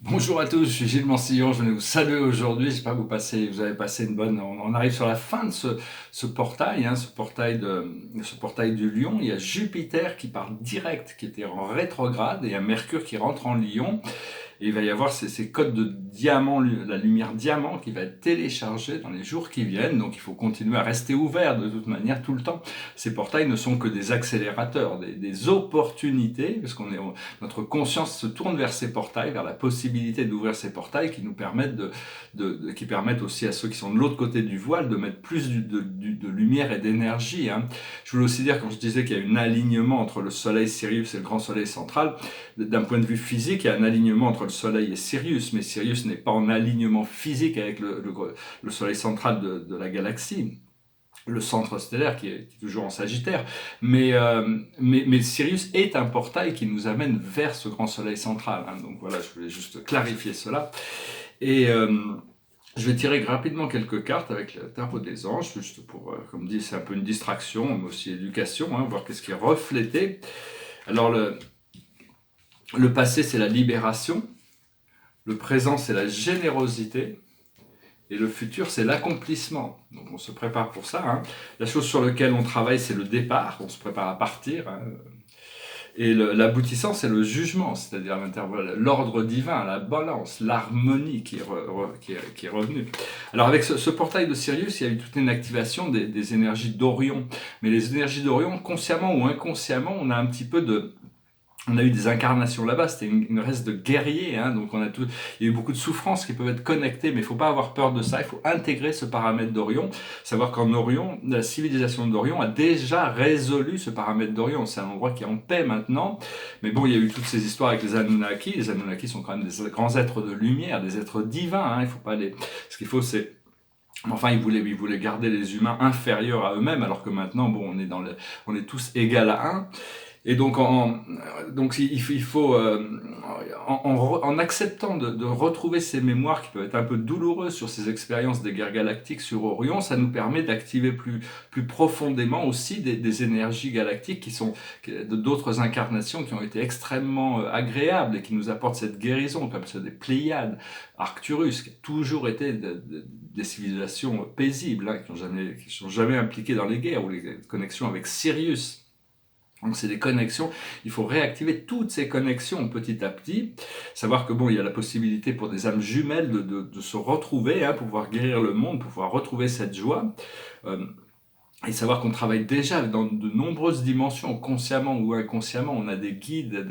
Bonjour à tous, je suis Gilles Mansillon, je venais vous saluer aujourd'hui, j'espère que vous avez passé une bonne... On arrive sur la fin de ce portail, ce portail du Lion. Il y a Jupiter qui part direct, qui était en rétrograde, et il y a Mercure qui rentre en Lion. Et il va y avoir ces codes de diamant, la lumière diamant qui va être téléchargée dans les jours qui viennent. Donc il faut continuer à rester ouvert de toute manière tout le temps. Ces portails ne sont que des accélérateurs, des opportunités, parce notre conscience se tourne vers ces portails, vers la possibilité d'ouvrir ces portails qui nous permettent qui permettent aussi à ceux qui sont de l'autre côté du voile de mettre plus de lumière et d'énergie. Je voulais aussi dire, quand je disais qu'il y a un alignement entre le soleil Sirius et le grand soleil central, d'un point de vue physique, il y a un alignement entre le soleil et Sirius, mais Sirius n'est pas en alignement physique avec le soleil central de la galaxie, le centre stellaire qui est toujours en Sagittaire, mais Sirius est un portail qui nous amène vers ce grand soleil central. Donc voilà, je voulais juste clarifier cela. Et je vais tirer rapidement quelques cartes avec le tarot des anges, juste pour, comme dit, c'est un peu une distraction, mais aussi éducation, voir qu'est-ce qui est reflété. Alors le passé, c'est la libération, le présent, c'est la générosité, et le futur, c'est l'accomplissement. Donc on se prépare pour ça. La chose sur laquelle on travaille, c'est le départ, on se prépare à partir. Et l'aboutissant, c'est le jugement, c'est-à-dire l'ordre divin, la balance, l'harmonie qui est revenue. Alors avec ce portail de Sirius, il y a eu toute une activation des énergies d'Orion. Mais les énergies d'Orion, consciemment ou inconsciemment, on a eu des incarnations là-bas, c'était une race de guerriers, donc il y a eu beaucoup de souffrances qui peuvent être connectées, mais il ne faut pas avoir peur de ça, il faut intégrer ce paramètre d'Orion, savoir qu'en Orion, la civilisation d'Orion a déjà résolu ce paramètre d'Orion, c'est un endroit qui est en paix maintenant, mais bon, il y a eu toutes ces histoires avec les Anunnaki sont quand même des grands êtres de lumière, des êtres divins, il faut pas les... Ce qu'il faut, c'est... Enfin, ils voulaient garder les humains inférieurs à eux-mêmes, alors que maintenant, bon, on est tous égal à un. Et donc, il faut en acceptant de retrouver ces mémoires qui peuvent être un peu douloureuses sur ces expériences des guerres galactiques sur Orion, ça nous permet d'activer plus profondément aussi des énergies galactiques qui sont d'autres incarnations qui ont été extrêmement agréables et qui nous apportent cette guérison, comme ceux des Pléiades, Arcturus, qui a toujours été des civilisations paisibles, qui ne sont jamais impliquées dans les guerres, ou les connexions avec Sirius. Donc c'est des connexions, il faut réactiver toutes ces connexions petit à petit, savoir que bon, il y a la possibilité pour des âmes jumelles de se retrouver, pour pouvoir guérir le monde, pour pouvoir retrouver cette joie. Et savoir qu'on travaille déjà dans de nombreuses dimensions, consciemment ou inconsciemment. On a des guides,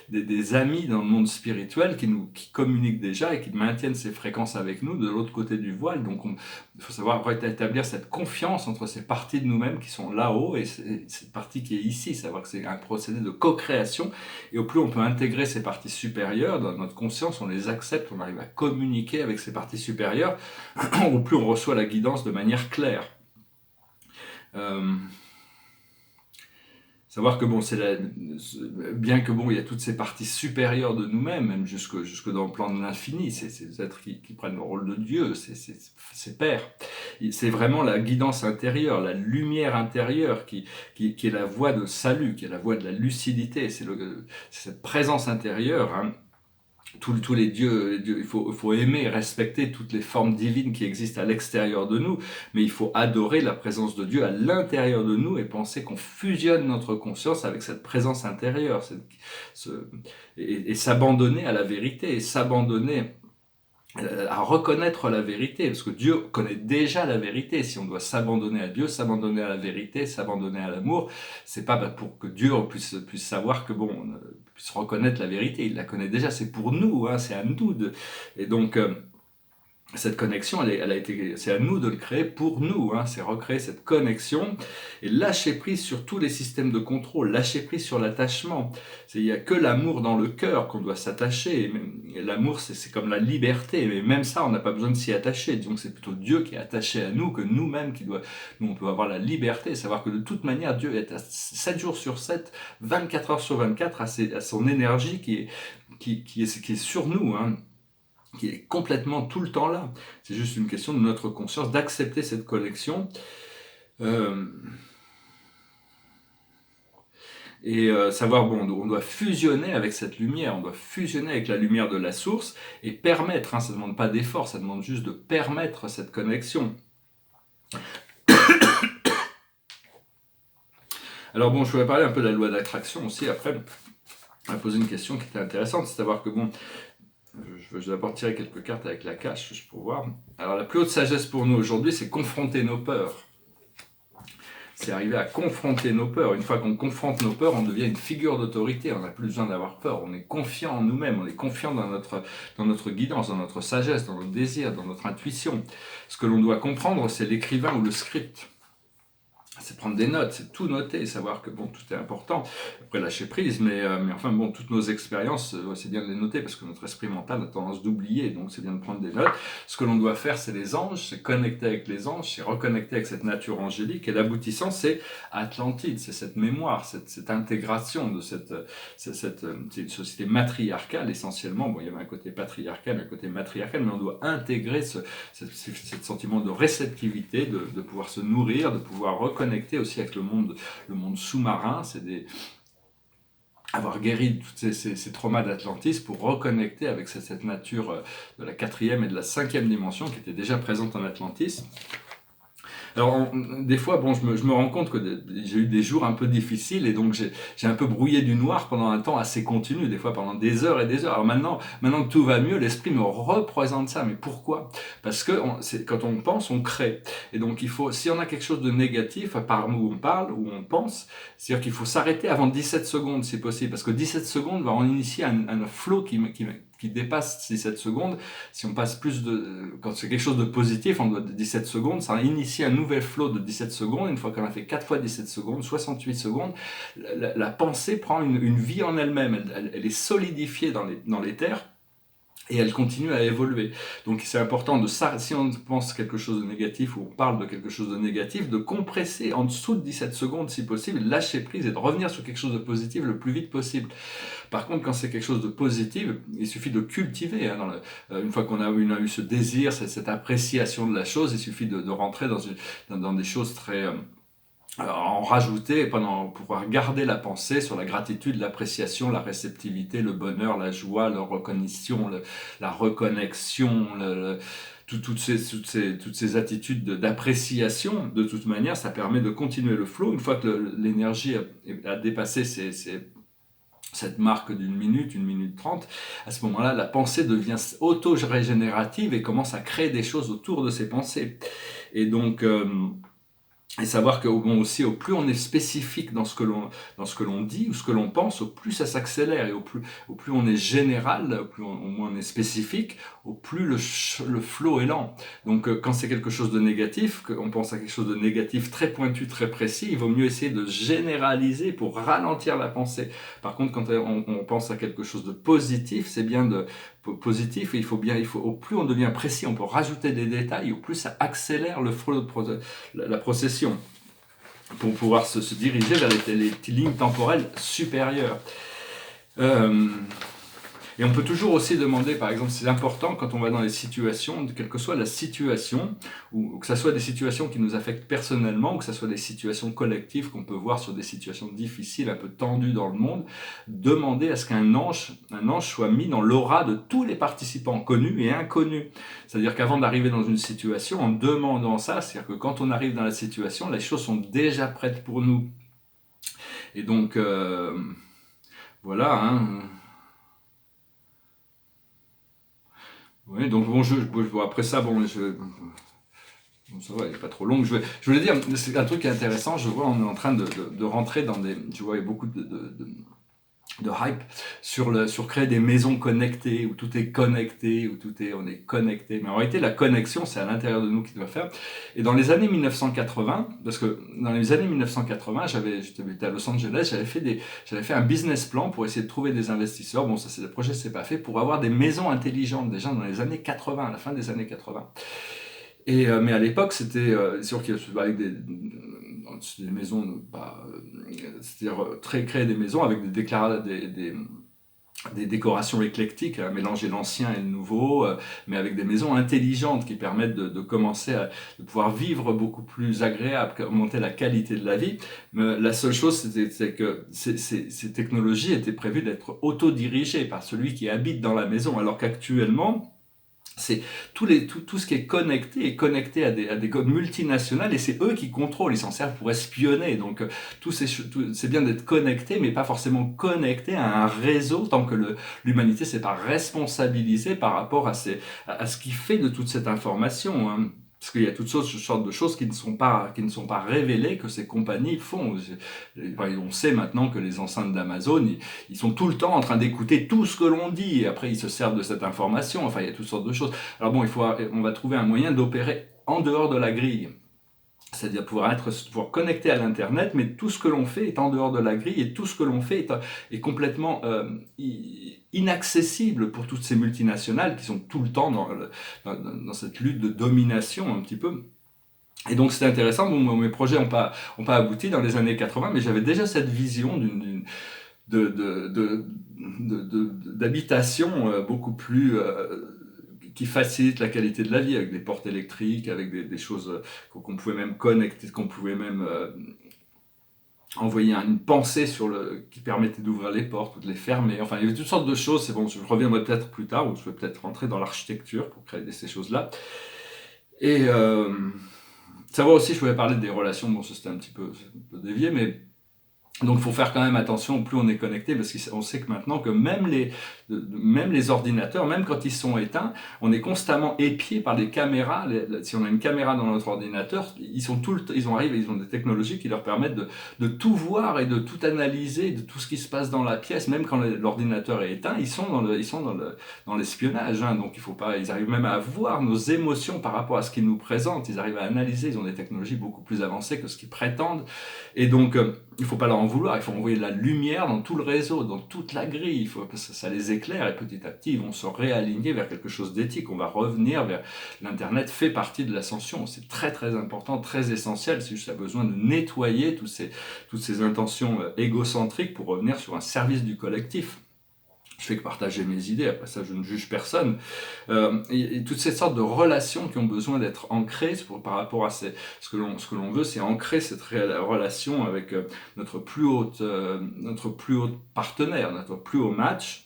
des amis dans le monde spirituel qui communiquent déjà et qui maintiennent ces fréquences avec nous de l'autre côté du voile. Donc il faut savoir établir cette confiance entre ces parties de nous-mêmes qui sont là-haut et cette partie qui est ici. Savoir que c'est un procédé de co-création. Et au plus on peut intégrer ces parties supérieures dans notre conscience, on les accepte, on arrive à communiquer avec ces parties supérieures, au plus on reçoit la guidance de manière claire. Savoir que bon, bien que bon, il y a toutes ces parties supérieures de nous-mêmes, même jusque dans le plan de l'infini, c'est ces êtres qui prennent le rôle de Dieu, c'est pères. C'est vraiment la guidance intérieure, la lumière intérieure qui est la voie de salut, qui est la voie de la lucidité. C'est cette présence intérieure. Tous les dieux, il faut aimer et respecter toutes les formes divines qui existent à l'extérieur de nous, mais il faut adorer la présence de Dieu à l'intérieur de nous et penser qu'on fusionne notre conscience avec cette présence intérieure, et s'abandonner à la vérité, et s'abandonner à reconnaître la vérité, parce que Dieu connaît déjà la vérité. Si on doit s'abandonner à Dieu, s'abandonner à la vérité, s'abandonner à l'amour, c'est pas pour que Dieu puisse savoir que bon, on puisse reconnaître la vérité. Il la connaît déjà, c'est pour nous, c'est à nous et donc cette connexion, c'est à nous de le créer pour nous, c'est recréer cette connexion et lâcher prise sur tous les systèmes de contrôle, lâcher prise sur l'attachement. Il n'y a que l'amour dans le cœur qu'on doit s'attacher. L'amour, c'est comme la liberté, mais même ça, on n'a pas besoin de s'y attacher. Disons que c'est plutôt Dieu qui est attaché à nous que nous-mêmes nous, on peut avoir la liberté, savoir que de toute manière, Dieu est à 7 jours sur 7, 24 heures sur 24 à son énergie qui est sur nous, qui est complètement tout le temps là. C'est juste une question de notre conscience, d'accepter cette connexion. et savoir, bon, on doit fusionner avec cette lumière, on doit fusionner avec la lumière de la source et permettre, hein, ça ne demande pas d'effort, ça demande juste de permettre cette connexion. Alors bon, je voudrais parler un peu de la loi d'attraction aussi. Après, on va poser une question qui était intéressante, c'est savoir que bon, je vais d'abord tirer quelques cartes avec la cache pour voir. Alors la plus haute sagesse pour nous aujourd'hui, c'est confronter nos peurs. C'est arriver à confronter nos peurs. Une fois qu'on confronte nos peurs, on devient une figure d'autorité. On n'a plus besoin d'avoir peur. On est confiant en nous-mêmes. On est confiant dans notre guidance, dans notre sagesse, dans nos désirs, dans notre intuition. Ce que l'on doit comprendre, c'est l'écrivain ou le script. C'est prendre des notes, c'est tout noter, savoir que bon, tout est important. Après, lâcher prise, mais enfin bon, toutes nos expériences, c'est bien de les noter parce que notre esprit mental a tendance d'oublier, donc c'est bien de prendre des notes. Ce que l'on doit faire, c'est les anges, c'est connecter avec les anges, c'est reconnecter avec cette nature angélique, et l'aboutissant, c'est Atlantide, c'est cette mémoire, cette intégration de c'est une société matriarcale essentiellement. Bon, il y avait un côté patriarcal, un côté matriarcal, mais on doit intégrer ce sentiment de réceptivité, de pouvoir se nourrir, de pouvoir reconnecter aussi avec le monde sous-marin, avoir guéri tous ces traumas d'Atlantis pour reconnecter avec cette nature de la 4e et de la 5e dimension qui était déjà présente en Atlantis. Alors, des fois, bon, je me rends compte que j'ai eu des jours un peu difficiles et donc j'ai un peu brouillé du noir pendant un temps assez continu, des fois pendant des heures et des heures. Alors maintenant que tout va mieux, l'esprit me représente ça. Mais pourquoi? Parce que quand on pense, on crée. Et donc il faut, si on a quelque chose de négatif, par où on parle, où on pense, c'est-à-dire qu'il faut s'arrêter avant 17 secondes si possible, parce que 17 secondes va en initier un flow qui dépasse 17 secondes. Si on passe quand c'est quelque chose de positif, on doit 17 secondes, ça initie un nouvel flow de 17 secondes. Une fois qu'on a fait 4 fois 17 secondes, 68 secondes, la pensée prend une vie en elle-même. Elle est solidifiée dans l'éther. Et elle continue à évoluer. Donc c'est important si on pense quelque chose de négatif ou on parle de quelque chose de négatif, de compresser en dessous de 17 secondes si possible, lâcher prise et de revenir sur quelque chose de positif le plus vite possible. Par contre, quand c'est quelque chose de positif, il suffit de cultiver. Hein, une fois qu'on a eu ce désir, cette appréciation de la chose, il suffit de rentrer dans des choses très... en rajouter pour pouvoir garder la pensée sur la gratitude, l'appréciation, la réceptivité, le bonheur, la joie, la reconnaissance, la reconnexion, toutes ces attitudes d'appréciation. De toute manière, ça permet de continuer le flow. Une fois que l'énergie a dépassé cette marque d'une minute, 1 minute 30, à ce moment-là, la pensée devient auto-régénérative et commence à créer des choses autour de ces pensées. Et donc... et savoir que bon, aussi, au plus on est spécifique dans ce que l'on dit ou ce que l'on pense, au plus ça s'accélère, et au plus on est général, au moins on est spécifique, au plus le flow est lent. Donc quand c'est quelque chose de négatif, qu'on pense à quelque chose de négatif très pointu, très précis, il vaut mieux essayer de généraliser pour ralentir la pensée. Par contre, quand on pense à quelque chose de positif, c'est bien positif, et au plus on devient précis, on peut rajouter des détails, au plus ça accélère le flow de la procession, pour pouvoir se diriger vers les lignes temporelles supérieures. Et on peut toujours aussi demander, par exemple, c'est important quand on va dans les situations, quelle que soit la situation, ou que ce soit des situations qui nous affectent personnellement, ou que ce soit des situations collectives qu'on peut voir sur des situations difficiles, un peu tendues dans le monde, demander à ce qu'un ange soit mis dans l'aura de tous les participants connus et inconnus. C'est-à-dire qu'avant d'arriver dans une situation, en demandant ça, c'est-à-dire que quand on arrive dans la situation, les choses sont déjà prêtes pour nous. Et donc, voilà, hein. Oui, donc bon, après ça, bon, ça va, il n'est pas trop long. Je voulais dire, c'est un truc qui est intéressant, je vois, on est en train de rentrer dans je vois, il y a beaucoup de hype sur créer des maisons connectées, où tout est connecté, on est connecté. Mais en réalité, la connexion, c'est à l'intérieur de nous qui doit faire. Et dans les années 1980, parce que dans les années 1980, j'étais à Los Angeles, j'avais fait un business plan pour essayer de trouver des investisseurs. Bon, le projet s'est pas fait, pour avoir des maisons intelligentes, déjà dans les années 80, à la fin des années 80. Mais à l'époque, c'était sûr qu'il y avait des maisons, c'est-à-dire créer des maisons avec des des décorations éclectiques, hein, mélanger l'ancien et le nouveau, mais avec des maisons intelligentes qui permettent de commencer à de pouvoir vivre beaucoup plus agréable, augmenter la qualité de la vie. Mais la seule chose, c'est que ces technologies étaient prévues d'être autodirigées par celui qui habite dans la maison, alors qu'actuellement, c'est tout ce qui est connecté à des codes multinationales et c'est eux qui contrôlent, ils s'en servent pour espionner. Donc c'est bien d'être connecté, mais pas forcément connecté à un réseau tant que l'humanité s'est pas responsabilisée par rapport à ce qui fait de toute cette information, hein. Parce qu'il y a toutes sortes de choses qui ne sont pas révélées que ces compagnies font. On sait maintenant que les enceintes d'Amazon, ils sont tout le temps en train d'écouter tout ce que l'on dit, et après ils se servent de cette information, enfin il y a toutes sortes de choses. Alors bon, on va trouver un moyen d'opérer en dehors de la grille, c'est-à-dire pouvoir connecter à l'internet, mais tout ce que l'on fait est en dehors de la grille, et tout ce que l'on fait est complètement inaccessible pour toutes ces multinationales qui sont tout le temps dans cette lutte de domination un petit peu. Et donc c'était intéressant. Bon, mes projets ont pas abouti dans les années 80, mais j'avais déjà cette vision d'habitation beaucoup plus qui facilite la qualité de la vie, avec des portes électriques, avec des choses qu'on pouvait même connecter, qu'on pouvait même envoyer une pensée qui permettait d'ouvrir les portes ou de les fermer. Enfin, il y avait toutes sortes de choses. C'est bon, je reviendrai peut-être plus tard, ou je vais peut-être rentrer dans l'architecture pour créer ces choses-là. Et savoir aussi, je voulais parler des relations. Bon, ça c'était un peu dévié, mais donc il faut faire quand même attention, plus on est connecté, parce qu'on sait que maintenant que même les ordinateurs, même quand ils sont éteints, on est constamment épié par des caméras. Si on a une caméra dans notre ordinateur, ils ont des technologies qui leur permettent de tout voir et de tout analyser, de tout ce qui se passe dans la pièce, même quand l'ordinateur est éteint, ils sont dans l'espionnage, hein. Donc ils arrivent même à voir nos émotions par rapport à ce qu'ils nous présentent, ils arrivent à analyser, ils ont des technologies beaucoup plus avancées que ce qu'ils prétendent, et donc il ne faut pas leur en vouloir, il faut envoyer de la lumière dans tout le réseau, dans toute la grille, il faut que ça les éclaire, et petit à petit ils vont se réaligner vers quelque chose d'éthique, on va revenir vers l'internet, fait partie de l'ascension, c'est très très important, très essentiel, c'est juste qu'il y a besoin de nettoyer toutes ces intentions égocentriques pour revenir sur un service du collectif. Je fais que partager mes idées, après ça je ne juge personne. Et toutes ces sortes de relations qui ont besoin d'être ancrées par rapport à ce que l'on veut, c'est ancrer cette relation avec notre plus haut partenaire, notre plus haut match.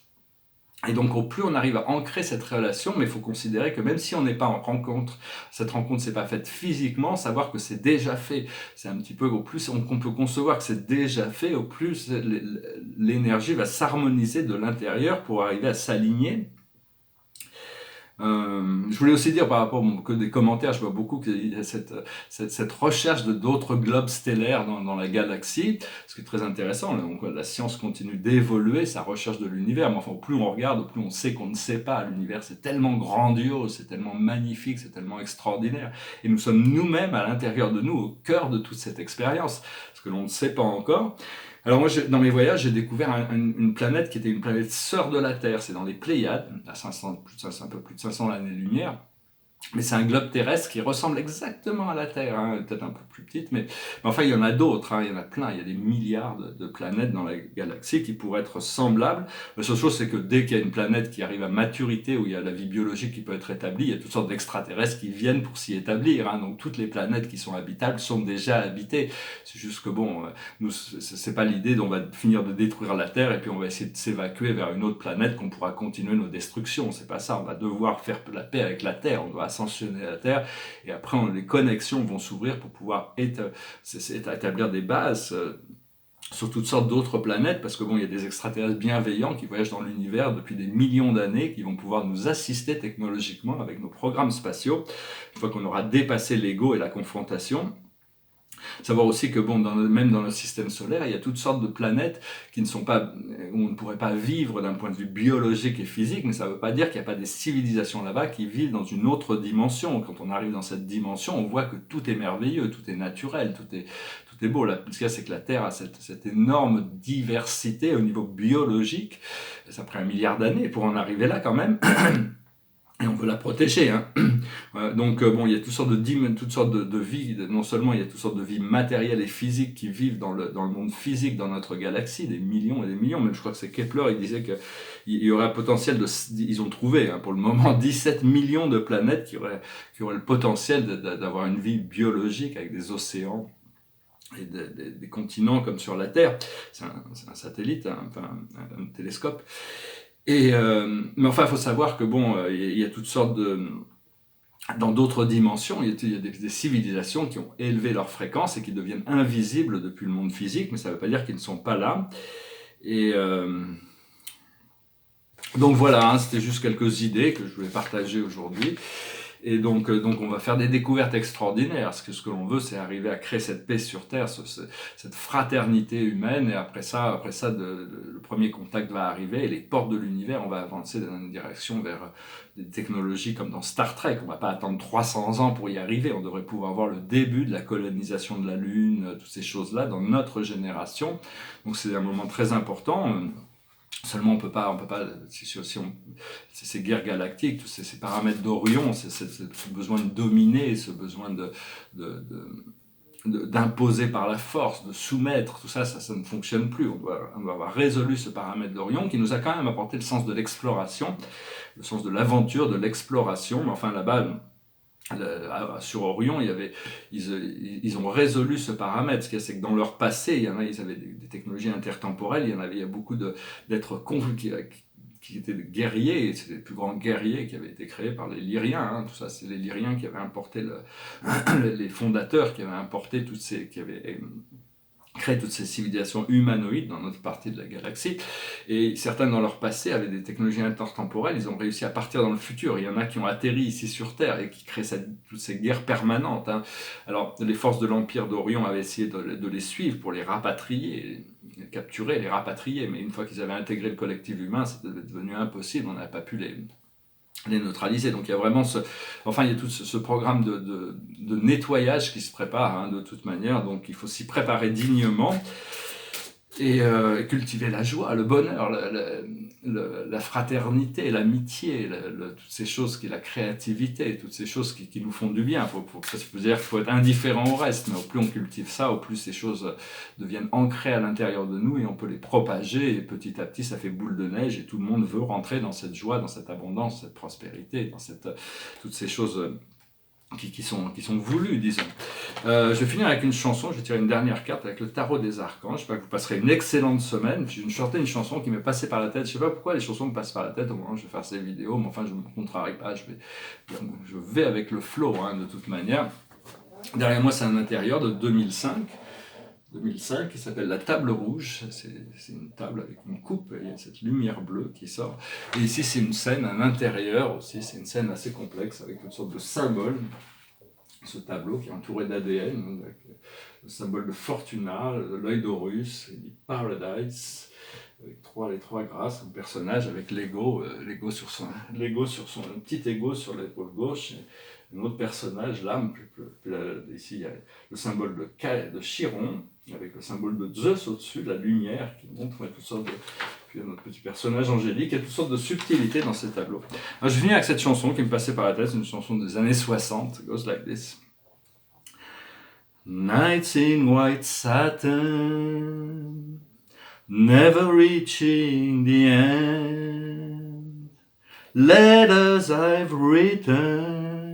Et donc au plus on arrive à ancrer cette relation, mais il faut considérer que même si on n'est pas en rencontre, cette rencontre s'est pas faite physiquement, savoir que c'est déjà fait. C'est un petit peu, au plus on peut concevoir que c'est déjà fait, au plus l'énergie va s'harmoniser de l'intérieur pour arriver à s'aligner. Je voulais aussi dire par rapport que des commentaires, je vois beaucoup qu'il y a cette recherche de d'autres globes stellaires dans la galaxie, ce qui est très intéressant. Donc, la science continue d'évoluer, sa recherche de l'univers, mais enfin, plus on regarde, plus on sait qu'on ne sait pas. L'univers, c'est tellement grandiose, c'est tellement magnifique, c'est tellement extraordinaire. Et nous sommes nous-mêmes à l'intérieur de nous, au cœur de toute cette expérience, parce que l'on ne sait pas encore. Alors moi, dans mes voyages, j'ai découvert une planète qui était une planète sœur de la Terre. C'est dans les Pléiades, à un peu plus de 500 années-lumière. Mais c'est un globe terrestre qui ressemble exactement à la Terre, hein, peut-être un peu plus petite, mais enfin il y en a d'autres, hein, il y en a plein, il y a des milliards de planètes dans la galaxie qui pourraient être semblables. La seule chose, c'est que dès qu'il y a une planète qui arrive à maturité, où il y a la vie biologique qui peut être établie, il y a toutes sortes d'extraterrestres qui viennent pour s'y établir, hein. Donc toutes les planètes qui sont habitables sont déjà habitées. C'est juste que bon, nous, c'est pas l'idée d'on va finir de détruire la Terre et puis on va essayer de s'évacuer vers une autre planète qu'on pourra continuer nos destructions. C'est pas ça, on va devoir faire la paix avec la Terre, on doit ascensionner la Terre, et après les connexions vont s'ouvrir pour pouvoir établir des bases sur toutes sortes d'autres planètes, parce que bon, il y a des extraterrestres bienveillants qui voyagent dans l'univers depuis des millions d'années, qui vont pouvoir nous assister technologiquement avec nos programmes spatiaux, une fois qu'on aura dépassé l'ego et la confrontation. Savoir aussi que bon, même dans le système solaire, il y a toutes sortes de planètes qui ne sont pas, où on ne pourrait pas vivre d'un point de vue biologique et physique, mais ça ne veut pas dire qu'il n'y a pas des civilisations là-bas qui vivent dans une autre dimension. Quand on arrive dans cette dimension, on voit que tout est merveilleux, tout est naturel, tout est beau. Là, ce qu'il y a, c'est que la Terre a cette énorme diversité au niveau biologique. Ça prend 1 milliard d'années pour en arriver là quand même. et on veut la protéger, hein. Donc bon, il y a toutes sortes de vies. Non seulement il y a toutes sortes de vies matérielles et physiques qui vivent dans le monde physique, dans notre galaxie, des millions et des millions. Même je crois que c'est Kepler, il disait qu'il y aurait un potentiel ils ont trouvé, hein, pour le moment, 17 millions de planètes qui auraient le potentiel d'avoir une vie biologique avec des océans et des continents comme sur la Terre. C'est un satellite, hein, enfin un télescope. Mais enfin, il faut savoir que bon, il y a toutes sortes dans d'autres dimensions, il y a des civilisations qui ont élevé leur fréquence et qui deviennent invisibles depuis le monde physique, mais ça ne veut pas dire qu'ils ne sont pas là. Et donc voilà, hein, c'était juste quelques idées que je voulais partager aujourd'hui. Et donc on va faire des découvertes extraordinaires. Ce que l'on veut, c'est arriver à créer cette paix sur Terre, cette fraternité humaine. Et après ça, le premier contact va arriver et les portes de l'univers, on va avancer dans une direction vers des technologies comme dans Star Trek. On ne va pas attendre 300 ans pour y arriver. On devrait pouvoir voir le début de la colonisation de la Lune, toutes ces choses-là dans notre génération. Donc c'est un moment très important. Seulement, on peut pas, ces guerres galactiques, tous ces paramètres d'Orion, ce besoin de dominer, ce besoin d'imposer par la force, de soumettre, tout ça, ça ne fonctionne plus. On doit avoir résolu ce paramètre d'Orion qui nous a quand même apporté le sens de l'exploration, le sens de l'aventure, de l'exploration. Mais enfin, là-bas, sur Orion, ils ont résolu ce paramètre. Ce qu'il y a, c'est que dans leur passé, ils avaient des technologies intertemporelles, il y a beaucoup d'êtres qui étaient des guerriers, et c'est les plus grands guerriers qui avaient été créés par les Lyriens, hein. Tout ça, c'est les Lyriens qui avaient importé les fondateurs, qui avaient importé qui avaient créé toutes ces civilisations humanoïdes dans notre partie de la galaxie. Et certains, dans leur passé, avaient des technologies intertemporelles. Ils ont réussi à partir dans le futur. Il y en a qui ont atterri ici sur Terre et qui créent toutes ces guerres permanentes, hein. Alors, les forces de l'Empire d'Orion avaient essayé de les suivre pour les rapatrier, les capturer, les rapatrier. Mais une fois qu'ils avaient intégré le collectif humain, c'était devenu impossible. On n'avait pas pu les neutraliser. Donc il y a vraiment il y a tout ce programme de nettoyage qui se prépare, hein, de toute manière. Donc il faut s'y préparer dignement et cultiver la joie, le bonheur, la fraternité, l'amitié, toutes ces choses la créativité, toutes ces choses qui nous font du bien. Ça veut dire qu'il faut être indifférent au reste, mais au plus on cultive ça, au plus ces choses deviennent ancrées à l'intérieur de nous et on peut les propager, et petit à petit ça fait boule de neige et tout le monde veut rentrer dans cette joie, dans cette abondance, cette prospérité, dans toutes ces choses qui sont voulus, disons. Je vais finir avec une chanson, je vais tirer une dernière carte avec le tarot des archanges. J'espère que vous passerez une excellente semaine. Je vais chanter une chanson qui m'est passée par la tête. Je ne sais pas pourquoi les chansons me passent par la tête au moment où je vais faire ces vidéos, mais enfin je ne me contrarie pas, je vais avec le flow, hein, de toute manière. Derrière moi, c'est un intérieur de 2005 qui s'appelle la table rouge. C'est une table avec une coupe, et il y a cette lumière bleue qui sort. Et ici, c'est une scène, un intérieur aussi, c'est une scène assez complexe avec toutes sortes de symboles. Ce tableau qui est entouré d'ADN, avec le symbole de Fortuna, l'œil d'Horus, et Paradise, avec les trois grâces, un personnage avec l'ego sur son petit ego sur l'épaule gauche, et un autre personnage, l'âme, ici il y a le symbole de Chiron, avec le symbole de Zeus au-dessus, de la lumière qui montre toutes sortes de... Puis notre petit personnage angélique, il y a toutes sortes de subtilités dans ces tableaux. Alors, je viens avec cette chanson qui me passait par la tête, c'est une chanson des années 60, it goes like this. Nights in white satin, never reaching the end. Letters I've written,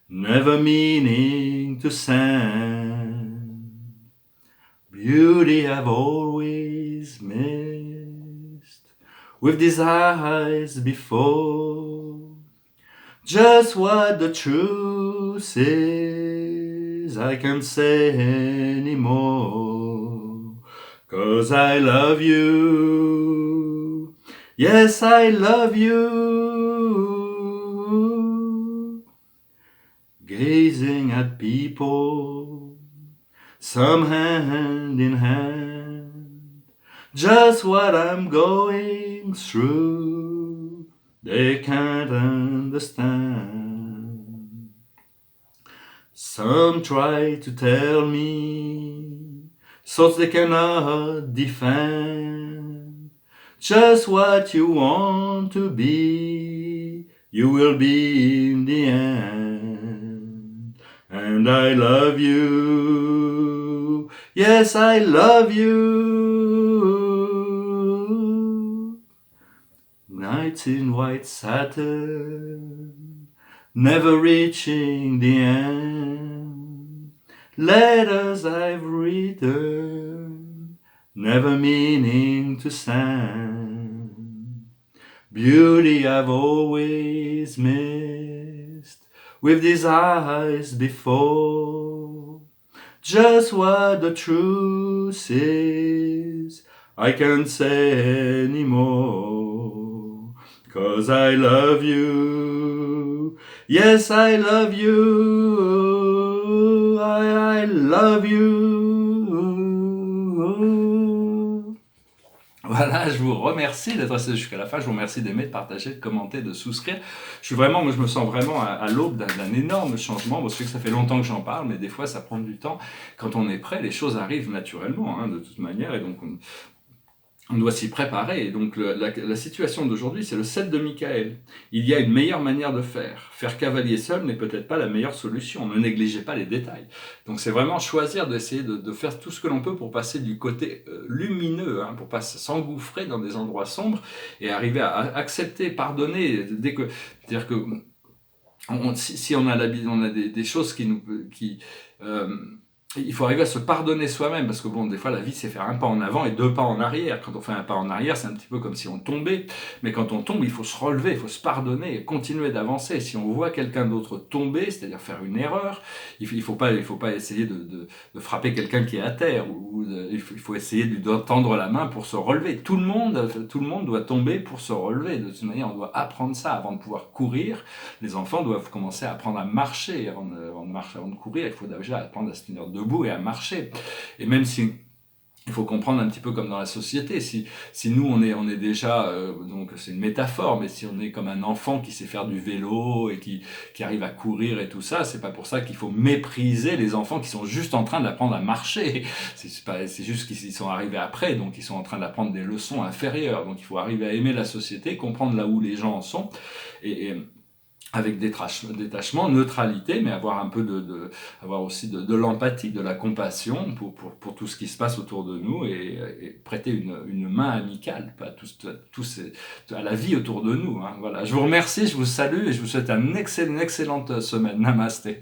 never meaning to send. Beauty I've always missed, with these eyes before. Just what the truth is, I can't say anymore. 'Cause I love you, yes I love you. Gazing at people, some hand in hand, just what I'm going through, they can't understand. Some try to tell me thoughts they cannot defend, just what you want to be, you will be in the end. And I love you, yes, I love you. Nights in white satin, never reaching the end. Letters I've written, never meaning to send. Beauty I've always missed, with these eyes before. Just what the truth is, I can't say anymore. 'Cause I love you, yes, I love you, I love you. Voilà, je vous remercie d'être resté jusqu'à la fin. Je vous remercie d'aimer, de partager, de commenter, de souscrire. Moi, je me sens vraiment à l'aube d'un énorme changement. Bon, je sais que ça fait longtemps que j'en parle, mais des fois, ça prend du temps. Quand on est prêt, les choses arrivent naturellement, hein, de toute manière, et donc on doit s'y préparer. Et donc la situation d'aujourd'hui, c'est le 7 de Michael. Il y a une meilleure manière de faire. Faire cavalier seul n'est peut-être pas la meilleure solution. Ne négligez pas les détails. Donc c'est vraiment choisir d'essayer de faire tout ce que l'on peut pour passer du côté lumineux, hein, pour pas s'engouffrer dans des endroits sombres et arriver à accepter, pardonner. C'est-à-dire que si on a des choses il faut arriver à se pardonner soi-même, parce que bon, des fois, la vie, c'est faire un pas en avant et deux pas en arrière. Quand on fait un pas en arrière, c'est un petit peu comme si on tombait. Mais quand on tombe, il faut se relever, il faut se pardonner et continuer d'avancer. Si on voit quelqu'un d'autre tomber, c'est-à-dire faire une erreur, il faut pas essayer de frapper quelqu'un qui est à terre. Il faut essayer de lui tendre la main pour se relever. Tout le monde doit tomber pour se relever. De toute manière, on doit apprendre ça avant de pouvoir courir. Les enfants doivent commencer à apprendre à marcher avant de courir. Il faut déjà apprendre à se tenir debout et à marcher. Et même si il faut comprendre un petit peu comme dans la société, si nous on est déjà, donc c'est une métaphore, mais si on est comme un enfant qui sait faire du vélo et qui arrive à courir et tout ça, c'est pas pour ça qu'il faut mépriser les enfants qui sont juste en train d'apprendre à marcher. C'est juste qu'ils sont arrivés après, donc ils sont en train d'apprendre des leçons inférieures. Donc il faut arriver à aimer la société, comprendre là où les gens en sont, et avec détachement, neutralité, mais avoir un peu avoir aussi de l'empathie, de la compassion pour tout ce qui se passe autour de nous et prêter une main amicale à la vie autour de nous, hein. Voilà. Je vous remercie, je vous salue et je vous souhaite une excellente semaine. Namasté.